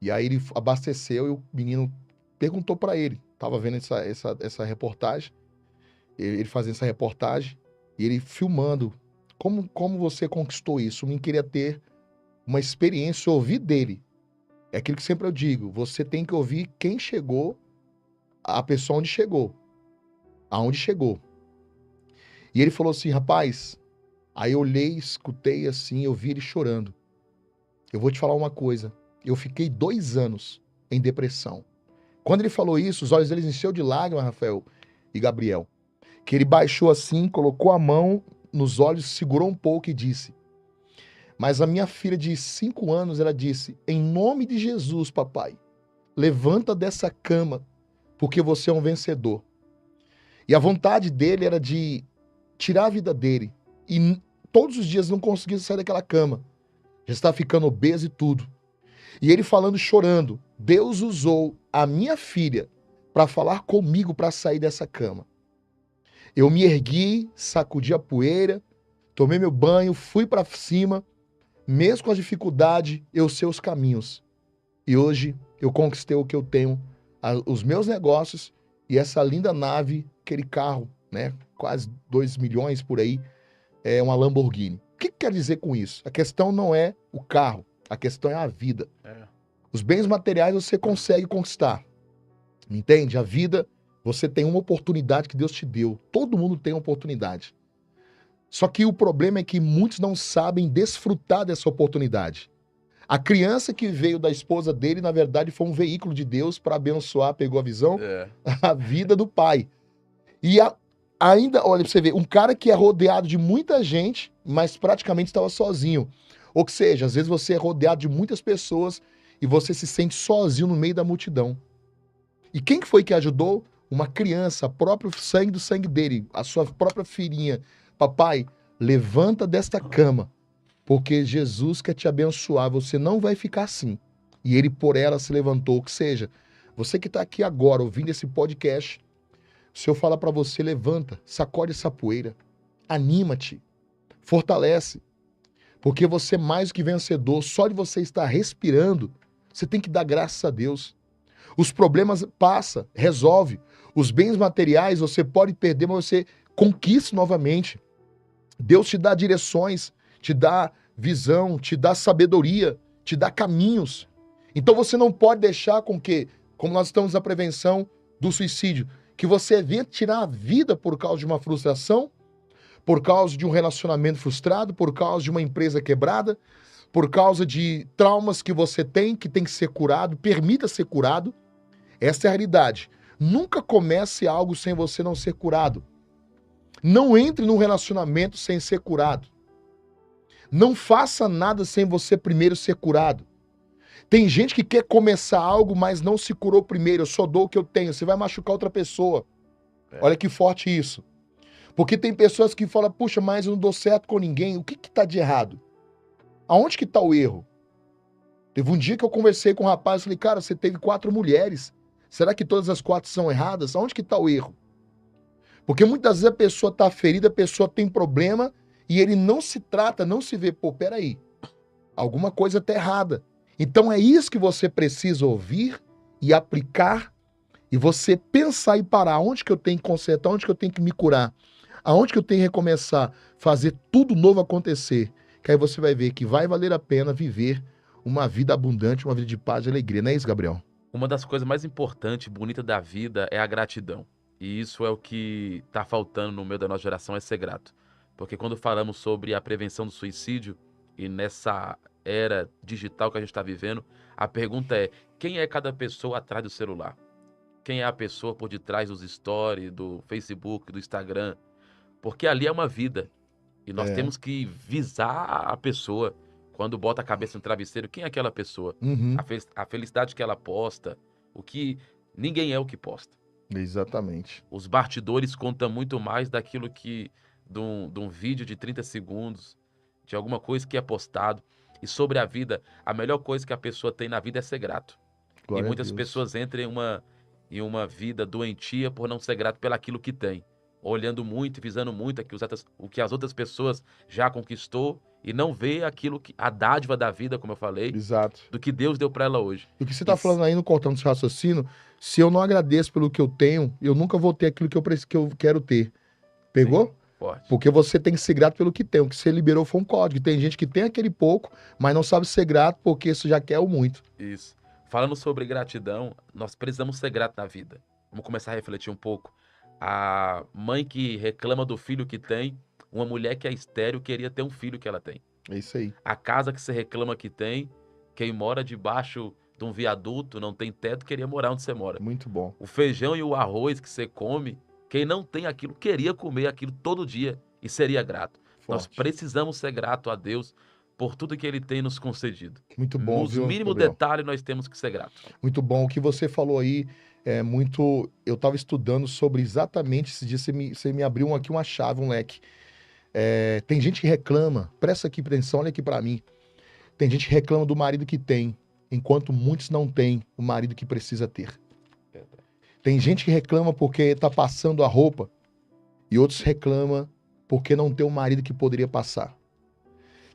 E aí ele abasteceu e o menino perguntou para ele. Tava vendo essa reportagem, ele fazendo essa reportagem, e ele filmando. Como você conquistou isso? O menino queria ter uma experiência, ouvir dele. É aquilo que sempre eu digo, você tem que ouvir quem chegou, a pessoa onde chegou, aonde chegou. E ele falou assim, rapaz, aí eu olhei, escutei assim, eu vi ele chorando. Eu vou te falar uma coisa, eu fiquei 2 anos em depressão. Quando ele falou isso, os olhos dele encheu de lágrimas, Rafael e Gabriel, que ele baixou assim, colocou a mão nos olhos, segurou um pouco e disse, mas a minha filha de 5 anos, ela disse, em nome de Jesus, papai, levanta dessa cama, porque você é um vencedor. E a vontade dele era de tirar a vida dele. E todos os dias não conseguia sair daquela cama. Já estava ficando obeso e tudo. E ele falando, chorando, Deus usou a minha filha para falar comigo para sair dessa cama. Eu me ergui, sacudi a poeira, tomei meu banho, fui para cima, mesmo com a dificuldade, eu sei os caminhos. E hoje eu conquistei o que eu tenho, os meus negócios e essa linda nave, aquele carro, né? Quase 2 milhões por aí, é uma Lamborghini. O que quer dizer com isso? A questão não é o carro, a questão é a vida. Os bens materiais você consegue conquistar. Entende? A vida, você tem uma oportunidade que Deus te deu. Todo mundo tem uma oportunidade. Só que o problema é que muitos não sabem desfrutar dessa oportunidade. A criança que veio da esposa dele, na verdade, foi um veículo de Deus para abençoar, pegou a visão, É. a vida do pai. E ainda, olha pra você ver, um cara que é rodeado de muita gente, mas praticamente estava sozinho. Ou seja, às vezes você é rodeado de muitas pessoas e você se sente sozinho no meio da multidão. E quem que foi que ajudou? Uma criança, próprio sangue do sangue dele, a sua própria filhinha. Papai, levanta desta cama, porque Jesus quer te abençoar, você não vai ficar assim. E ele por ela se levantou. Ou seja, você que está aqui agora ouvindo esse podcast, se eu falar para você, levanta, sacode essa poeira, anima-te, fortalece, porque você é mais do que vencedor. Só de você estar respirando, você tem que dar graças a Deus. Os problemas passa, resolve. Os bens materiais você pode perder, mas você conquista novamente. Deus te dá direções, te dá visão, te dá sabedoria, te dá caminhos. Então você não pode deixar com que, como nós estamos na prevenção do suicídio, que você venha tirar a vida por causa de uma frustração, por causa de um relacionamento frustrado, por causa de uma empresa quebrada, por causa de traumas que você tem, que tem que ser curado. Permita ser curado. Essa é a realidade. Nunca comece algo sem você não ser curado. Não entre num relacionamento sem ser curado. Não faça nada sem você primeiro ser curado. Tem gente que quer começar algo, mas não se curou primeiro. Eu só dou o que eu tenho. Você vai machucar outra pessoa. Olha que forte isso. Porque tem pessoas que falam, puxa, mas eu não dou certo com ninguém. O que está de errado? Aonde que está o erro? Teve um dia que eu conversei com um rapaz e falei, cara, você teve 4 mulheres. Será que todas as 4 são erradas? Aonde que está o erro? Porque muitas vezes a pessoa está ferida, a pessoa tem problema e ele não se trata, não se vê, pô, peraí, alguma coisa está errada. Então é isso que você precisa ouvir e aplicar e você pensar e parar. Onde que eu tenho que consertar? Onde que eu tenho que me curar? Aonde que eu tenho que recomeçar? Fazer tudo novo acontecer. Que aí você vai ver que vai valer a pena viver uma vida abundante, uma vida de paz e alegria. Não é isso, Gabriel? Uma das coisas mais importantes e bonitas da vida é a gratidão. E isso é o que está faltando no meio da nossa geração, é ser grato. Porque quando falamos sobre a prevenção do suicídio, e nessa era digital que a gente está vivendo, a pergunta é, quem é cada pessoa atrás do celular? Quem é a pessoa por detrás dos stories, do Facebook, do Instagram? Porque ali é uma vida. E nós temos que visar a pessoa. Quando bota a cabeça no travesseiro, quem é aquela pessoa? Uhum. A felicidade que ela posta, o que ninguém é o que posta. Exatamente. Os bastidores contam muito mais daquilo que de um vídeo de 30 segundos, de alguma coisa que é postado. E sobre a vida, a melhor coisa que a pessoa tem na vida é ser grato. Glória E a muitas Deus. pessoas entram em uma vida doentia por não ser grato pelaquilo que tem. Olhando muito e visando muito o que as outras pessoas já conquistou e não vê aquilo que a dádiva da vida, como eu falei, Exato. do que Deus deu para ela hoje. E o que você está falando aí, no cortando esse raciocínio, se eu não agradeço pelo que eu tenho, eu nunca vou ter aquilo que eu quero ter. Pegou? Sim, forte. Porque você tem que ser grato pelo que tem. O que você liberou foi um código. Tem gente que tem aquele pouco, mas não sabe ser grato porque isso já quer o muito. Isso. Falando sobre gratidão, nós precisamos ser gratos na vida. Vamos começar a refletir um pouco. A mãe que reclama do filho que tem, uma mulher que é estéril queria ter um filho que ela tem. É isso aí. A casa que você reclama que tem, quem mora debaixo de um viaduto, não tem teto, queria morar onde você mora. Muito bom. O feijão e o arroz que você come, quem não tem aquilo, queria comer aquilo todo dia e seria grato. Nós Forte. precisamos ser grato a Deus por tudo que Ele tem nos concedido. Muito bom, Nos viu, mínimos Gabriel? detalhes, nós temos que ser gratos. Muito bom. O que você falou aí é muito. Eu estava estudando sobre exatamente esse dia. Você me abriu aqui uma chave, um leque. Tem gente que reclama, presta aqui atenção, olha aqui para mim. Tem gente que reclama do marido que tem, enquanto muitos não têm o marido que precisa ter. Tem gente que reclama porque tá passando a roupa e outros reclamam porque não tem o marido que poderia passar.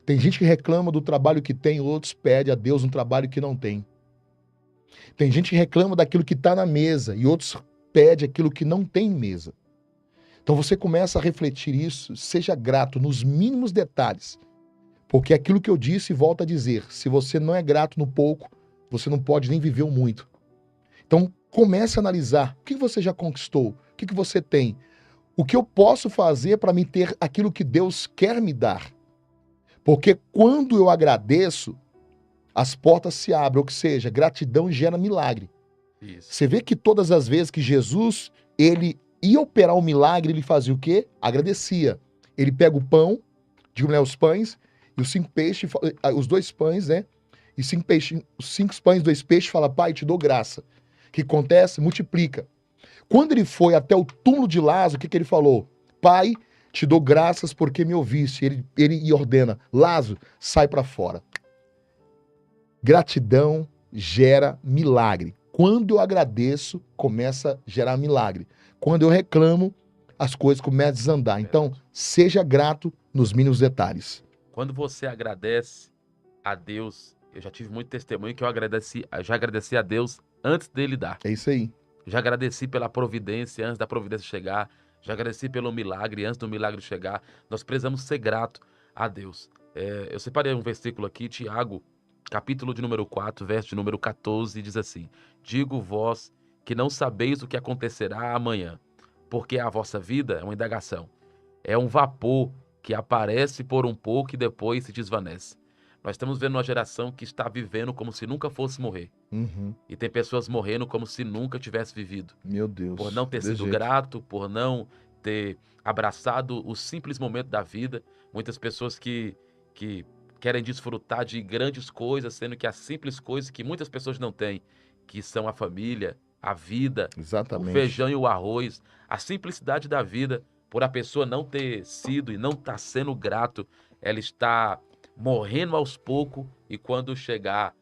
Tem gente que reclama do trabalho que tem, outros pedem a Deus um trabalho que não tem. Tem gente que reclama daquilo que está na mesa e outros pedem aquilo que não tem em mesa. Então você começa a refletir isso, seja grato nos mínimos detalhes. Porque aquilo que eu disse, volto a dizer, se você não é grato no pouco, você não pode nem viver o muito. Então, Comece a analisar o que você já conquistou, o que você tem, o que eu posso fazer para me ter aquilo que Deus quer me dar. Porque quando eu agradeço, as portas se abrem, ou seja, gratidão gera milagre. Isso. Você vê que todas as vezes que Jesus, ele ia operar um milagre, ele fazia o quê? Agradecia. Ele pega o pão, digo, né, os pães, e os 5 peixes, os 2 pães, né? E 5 peixes, os 5 pães, 2 peixes, fala, Pai, te dou graça. O que acontece? Multiplica. Quando ele foi até o túmulo de Lázaro, o que ele falou? Pai, te dou graças porque me ouviste. Ele ordena, Lázaro, sai para fora. Gratidão gera milagre. Quando eu agradeço, começa a gerar milagre. Quando eu reclamo, as coisas começam a desandar. Então, seja grato nos mínimos detalhes. Quando você agradece a Deus, eu já tive muito testemunho que eu já agradeci a Deus antes dele dar. É isso aí. Já agradeci pela providência antes da providência chegar. Já agradeci pelo milagre antes do milagre chegar. Nós precisamos ser gratos a Deus. Eu separei um versículo aqui, Tiago, capítulo de número 4, verso de número 14, diz assim: Digo vós que não sabeis o que acontecerá amanhã, porque a vossa vida é uma indagação. É um vapor que aparece por um pouco e depois se desvanece. Nós estamos vendo uma geração que está vivendo como se nunca fosse morrer. Uhum. E tem pessoas morrendo como se nunca tivesse vivido. Meu Deus. Por não ter sido grato, por não ter abraçado o simples momento da vida. Muitas pessoas que querem desfrutar de grandes coisas, sendo que as simples coisas que muitas pessoas não têm, que são a família, a vida, Exatamente. o feijão e o arroz, a simplicidade da vida, por a pessoa não ter sido e não estar sendo grato, ela está morrendo aos poucos, e quando chegar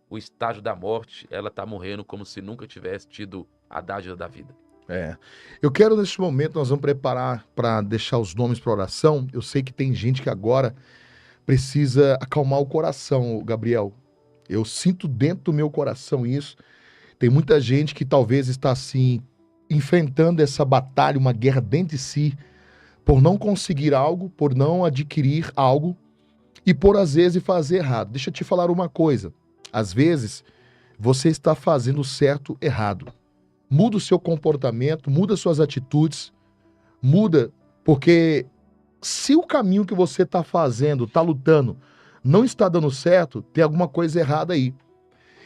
o estágio da morte, ela está morrendo como se nunca tivesse tido a dádiva da vida. Eu quero, neste momento, nós vamos preparar para deixar os nomes para oração. Eu sei que tem gente que agora precisa acalmar o coração, Gabriel. Eu sinto dentro do meu coração isso. Tem muita gente que talvez está assim, enfrentando essa batalha, uma guerra dentro de si, por não conseguir algo, por não adquirir algo e por, às vezes, fazer errado. Deixa eu te falar uma coisa. Às vezes, você está fazendo certo errado. Muda o seu comportamento, muda suas atitudes, muda, porque se o caminho que você está fazendo, está lutando, não está dando certo, tem alguma coisa errada aí.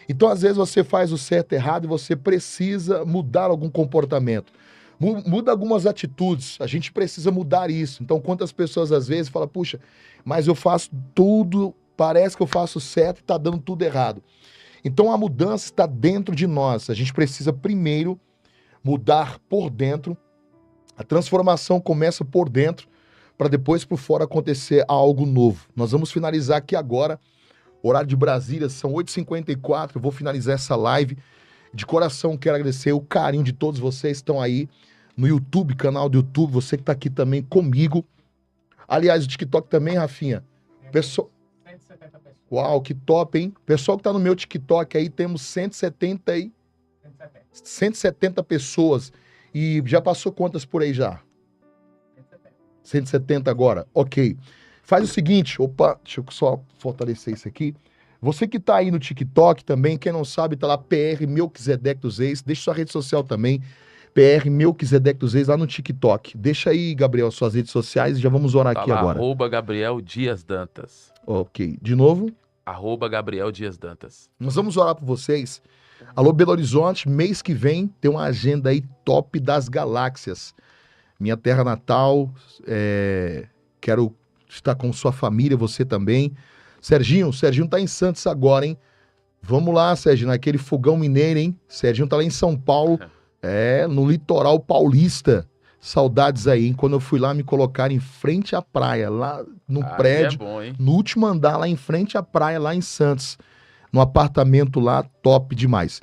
Então, às vezes, você faz o certo errado e você precisa mudar algum comportamento. Muda algumas atitudes, a gente precisa mudar isso. Então, quantas pessoas às vezes falam, puxa, mas eu faço tudo, parece que eu faço certo e está dando tudo errado. Então, a mudança está dentro de nós. A gente precisa primeiro mudar por dentro. A transformação começa por dentro, para depois por fora acontecer algo novo. Nós vamos finalizar aqui agora, horário de Brasília, são 8h54, eu vou finalizar essa live. De coração, quero agradecer o carinho de todos vocês que estão aí no YouTube, canal do YouTube, você que está aqui também comigo. Aliás, o TikTok também, Rafinha. 170 pessoas. Uau, que top, hein? Pessoal que está no meu TikTok aí, temos 170 pessoas. E já passou quantas por aí já? 170 agora, ok. Faz o seguinte, opa, deixa eu só fortalecer isso aqui. Você que tá aí no TikTok também, quem não sabe, tá lá PR Melquisedeque dos Reis. Deixa sua rede social também, PR Melquisedeque dos Reis, lá no TikTok. Deixa aí, Gabriel, suas redes sociais e já vamos orar aqui lá, agora. @Gabriel Dias Dantas. Ok, de novo? @Gabriel Dias Dantas. Nós vamos orar por vocês. Alô, Belo Horizonte, mês que vem tem uma agenda aí top das galáxias. Minha terra natal, quero estar com sua família, você também. Serginho tá em Santos agora, hein? Vamos lá, Serginho, naquele fogão mineiro, hein? Serginho tá lá em São Paulo, no litoral paulista. Saudades aí, hein? Quando eu fui lá me colocar em frente à praia, lá no prédio, é bom, hein? no último andar, lá em frente à praia, lá em Santos. No apartamento lá, top demais.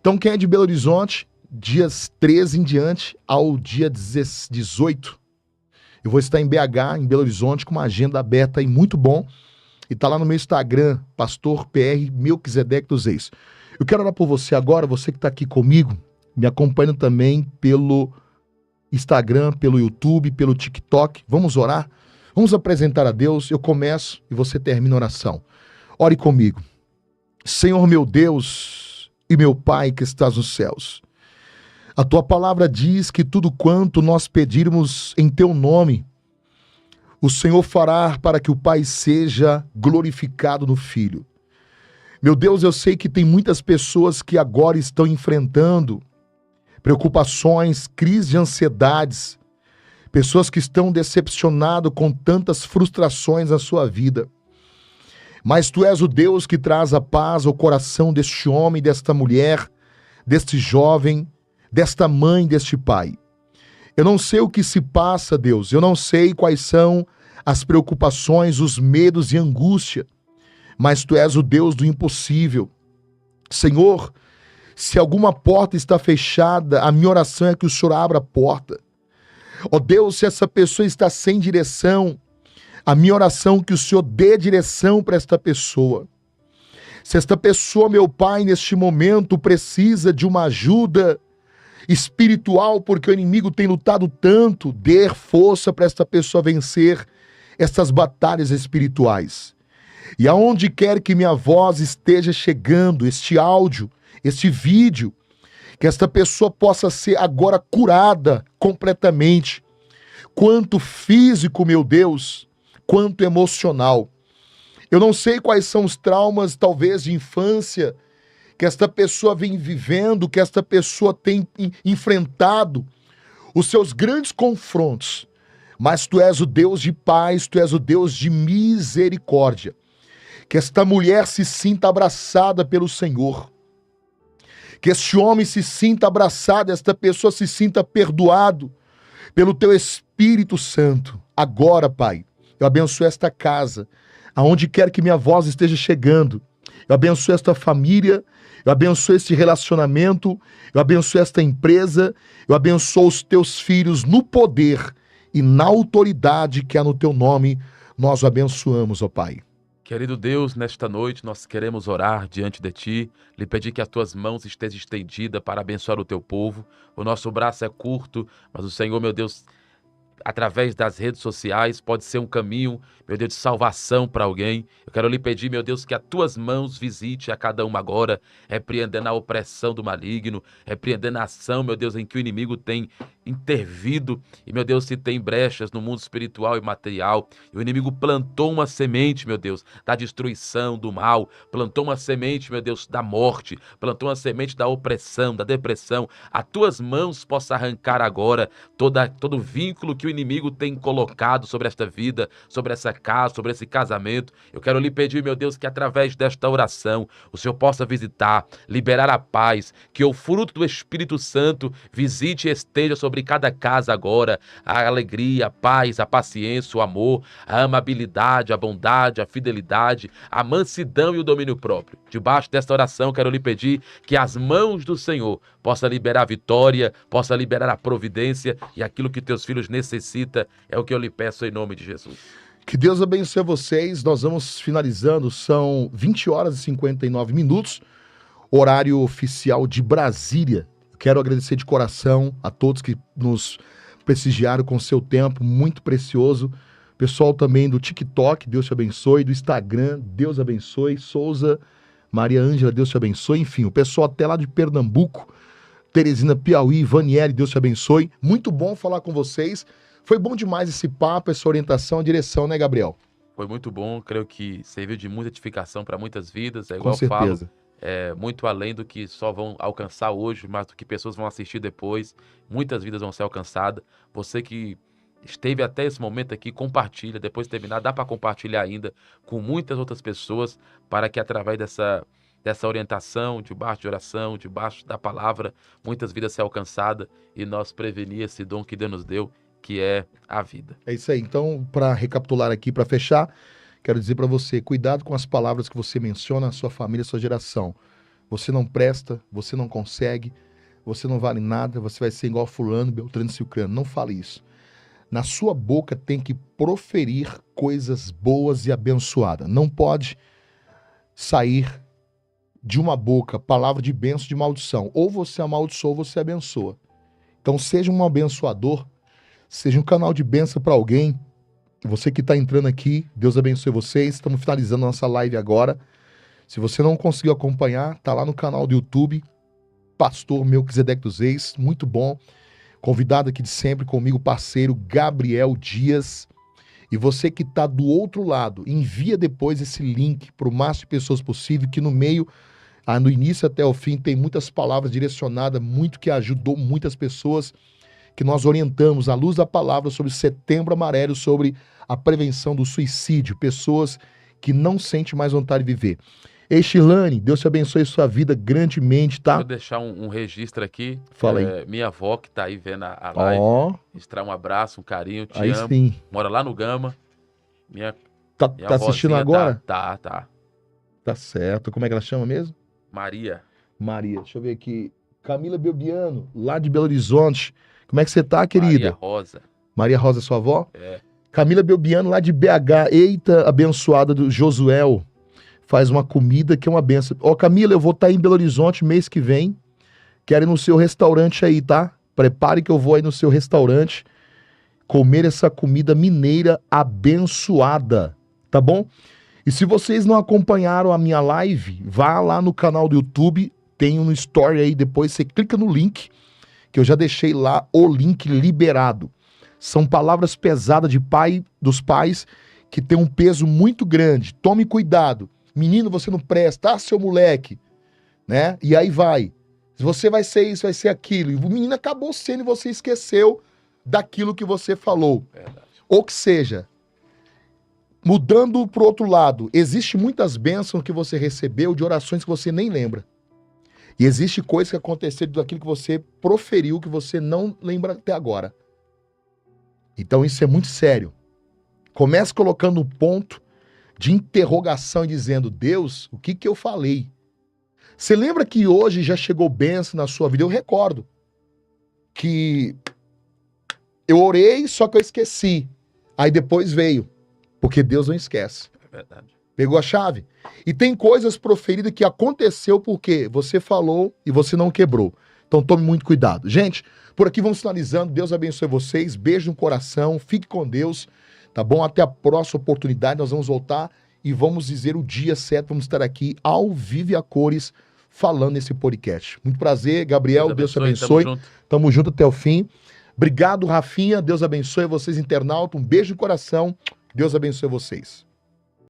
Então, quem é de Belo Horizonte, dias 13 em diante ao dia 18, eu vou estar em BH, em Belo Horizonte, com uma agenda aberta aí, muito bom. E tá lá no meu Instagram, Pastor PR Melquisedeque dos Reis. Eu quero orar por você agora, você que tá aqui comigo, me acompanhando também pelo Instagram, pelo YouTube, pelo TikTok. Vamos orar? Vamos apresentar a Deus. Eu começo e você termina a oração. Ore comigo. Senhor meu Deus e meu Pai que estás nos céus, A tua palavra diz que tudo quanto nós pedirmos em teu nome, o Senhor fará para que o Pai seja glorificado no Filho. Meu Deus, eu sei que tem muitas pessoas que agora estão enfrentando preocupações, crises de ansiedades, pessoas que estão decepcionadas com tantas frustrações na sua vida. Mas tu és o Deus que traz a paz ao coração deste homem, desta mulher, deste jovem, desta mãe, deste pai. Eu não sei o que se passa, Deus. Eu não sei quais são as preocupações, os medos e angústia. Mas tu és o Deus do impossível. Senhor, se alguma porta está fechada, a minha oração é que o Senhor abra a porta. Ó Deus, se essa pessoa está sem direção, a minha oração é que o Senhor dê direção para esta pessoa. Se esta pessoa, meu Pai, neste momento precisa de uma ajuda espiritual, porque o inimigo tem lutado tanto, dê força para esta pessoa vencer estas batalhas espirituais. E aonde quer que minha voz esteja chegando, este áudio, este vídeo, que esta pessoa possa ser agora curada completamente, quanto físico, meu Deus, quanto emocional. Eu não sei quais são os traumas, talvez, de infância, que esta pessoa vem vivendo, que esta pessoa tem enfrentado, os seus grandes confrontos. Mas tu és o Deus de paz, tu és o Deus de misericórdia. Que esta mulher se sinta abraçada pelo Senhor. Que este homem se sinta abraçado, esta pessoa se sinta perdoado pelo teu Espírito Santo. Agora, Pai, eu abençoo esta casa, aonde quer que minha voz esteja chegando. Eu abençoo esta família, eu abençoo este relacionamento, eu abençoo esta empresa, eu abençoo os teus filhos no poder e na autoridade que há no teu nome. Nós o abençoamos, ó Pai. Querido Deus, nesta noite nós queremos orar diante de Ti, lhe pedir que as Tuas mãos estejam estendidas para abençoar o Teu povo. O nosso braço é curto, mas o Senhor, meu Deus, através das redes sociais, pode ser um caminho, meu Deus, de salvação para alguém. Eu quero lhe pedir, meu Deus, que as Tuas mãos visite a cada uma agora, repreendendo a opressão do maligno, repreendendo a ação, meu Deus, em que o inimigo tem intervido, e, meu Deus, se tem brechas no mundo espiritual e material, e o inimigo plantou uma semente, meu Deus, da destruição, do mal, plantou uma semente, meu Deus, da morte, plantou uma semente da opressão, da depressão. As Tuas mãos possam arrancar agora todo vínculo que o inimigo tem colocado sobre esta vida, sobre essa casa, sobre esse casamento. Eu quero lhe pedir, meu Deus, que através desta oração o Senhor possa visitar, liberar a paz, que o fruto do Espírito Santo visite e esteja sobre cada casa agora, a alegria, a paz, a paciência, o amor, a amabilidade, a bondade, a fidelidade, a mansidão e o domínio próprio. Debaixo desta oração, quero lhe pedir que as mãos do Senhor possam liberar a vitória, possa liberar a providência, e aquilo que teus filhos necessitam é o que eu lhe peço em nome de Jesus. Que Deus abençoe vocês. Nós vamos finalizando, são 20 horas e 59 minutos, horário oficial de Brasília. Quero agradecer de coração a todos que nos prestigiaram com seu tempo, muito precioso. Pessoal também do TikTok, Deus te abençoe. Do Instagram, Deus abençoe. Souza, Maria Ângela, Deus te abençoe. Enfim, o pessoal até lá de Pernambuco, Teresina, Piauí, Vanieri, Deus te abençoe. Muito bom falar com vocês. Foi bom demais esse papo, essa orientação, a direção, né, Gabriel? Foi muito bom, creio que serviu de muita edificação para muitas vidas. É Com igual eu falo, certeza. muito além do que só vão alcançar hoje, mas do que pessoas vão assistir depois. Muitas vidas vão ser alcançadas. Você que esteve até esse momento aqui, compartilha. Depois de terminar, dá para compartilhar ainda com muitas outras pessoas, para que através dessa orientação, debaixo de oração, debaixo da palavra, muitas vidas sejam alcançadas e nós prevenir esse dom que Deus nos deu, que é a vida. É isso aí. Então, para recapitular aqui, para fechar, quero dizer para você, cuidado com as palavras que você menciona à sua família, à sua geração. Você não presta, você não consegue, você não vale nada, você vai ser igual fulano, beltrano e ciclano. Não fale isso. Na sua boca tem que proferir coisas boas e abençoadas. Não pode sair de uma boca palavra de bênção e de maldição. Ou você amaldiçoa ou você abençoa. Então seja um abençoador, seja um canal de bênção para alguém. Você que está entrando aqui, Deus abençoe vocês. Estamos finalizando a nossa live agora. Se você não conseguiu acompanhar, tá lá no canal do YouTube. pastor Melquisedeque dos Reis, muito bom. Convidado aqui de sempre comigo, parceiro Gabriel Dias. E você que está do outro lado, envia depois esse link para o máximo de pessoas possível, que no meio, no início até o fim, tem muitas palavras direcionadas, muito que ajudou muitas pessoas, que nós orientamos à luz da palavra sobre Setembro Amarelo, sobre a prevenção do suicídio, pessoas que não sentem mais vontade de viver. Ei, Shilane, Deus te abençoe sua vida grandemente, tá? Vou deixar um registro aqui. Fala aí. Minha avó que tá aí vendo a live. Registrar um abraço, um carinho, te aí amo. Sim. Mora lá no Gama. Minha Tá assistindo agora? Tá. Tá certo. Como é que ela chama mesmo? Maria. Deixa eu ver aqui. Camila Belbiano, lá de Belo Horizonte. Como é que você tá, querida? Maria Rosa, sua avó? É. Camila Belbiano, lá de BH. Eita, abençoada do Josuel. Faz uma comida que é uma benção. Ó, Camila, eu vou estar em Belo Horizonte mês que vem. Quero ir no seu restaurante aí, tá? Prepare que eu vou aí no seu restaurante comer essa comida mineira abençoada, tá bom? E se vocês não acompanharam a minha live, vá lá no canal do YouTube, tem um story aí, depois você clica no link, que eu já deixei lá o link liberado. São palavras pesadas dos pais que tem um peso muito grande. Tome cuidado. Menino, você não presta, seu moleque, né? E aí vai. Você vai ser isso, vai ser aquilo. E o menino acabou sendo e você esqueceu daquilo que você falou. Verdade. Ou que seja, mudando pro outro lado, existe muitas bênçãos que você recebeu de orações que você nem lembra. E existe coisas que aconteceram daquilo que você proferiu que você não lembra até agora. Então isso é muito sério. Comece colocando um ponto de interrogação e dizendo, Deus, o que eu falei? Você lembra que hoje já chegou bênção na sua vida? Eu recordo que eu orei, só que eu esqueci. Aí depois veio, porque Deus não esquece. É verdade. Pegou a chave? E tem coisas proferidas que aconteceu porque você falou e você não quebrou. Então tome muito cuidado. Gente, por aqui vamos finalizando. Deus abençoe vocês. Beijo no coração. Fique com Deus. Tá bom? Até a próxima oportunidade. Nós vamos voltar e vamos dizer o dia certo. Vamos estar aqui ao vivo e a cores falando nesse podcast. Muito prazer, Gabriel. Deus te abençoe. Tamo junto até o fim. Obrigado, Rafinha. Deus abençoe vocês, internauta. Um beijo no coração. Deus abençoe vocês.